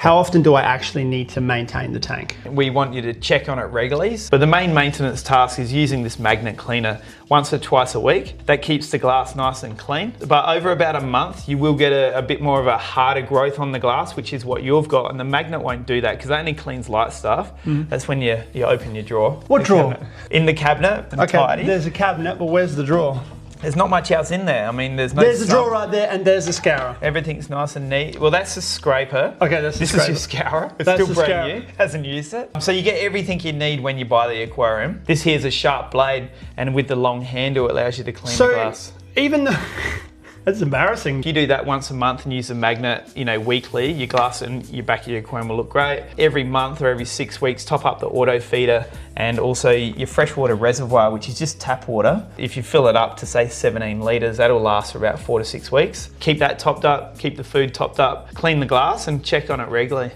How often do I actually need to maintain the tank? We want you to check on it regularly, but the main maintenance task is using this magnet cleaner once or twice a week. That keeps the glass nice and clean. But over about a month, you will get a bit more of a harder growth on the glass, which is what you've got, and the magnet won't do that because it only cleans light stuff. That's when you open your drawer. What drawer? In the cabinet and tidy. There's a cabinet, but where's the drawer? There's not much else in there. I mean, there's a drawer right there, and there's a scourer. Everything's nice and neat. Well, that's a scraper. Okay, that's the scraper. This is your scourer. It's That's still the brand new. Hasn't used it. So you get everything you need when you buy the aquarium. This here is a sharp blade, and with the long handle, it allows you to clean the glass. Even though that's embarrassing. If you do that once a month and use a magnet, weekly, your glass and your back of your aquarium will look great. Every month or every 6 weeks, top up the auto feeder and also your freshwater reservoir, which is just tap water. If you fill it up to say 17 litres, that'll last for about 4 to 6 weeks. Keep that topped up, keep the food topped up, clean the glass and check on it regularly.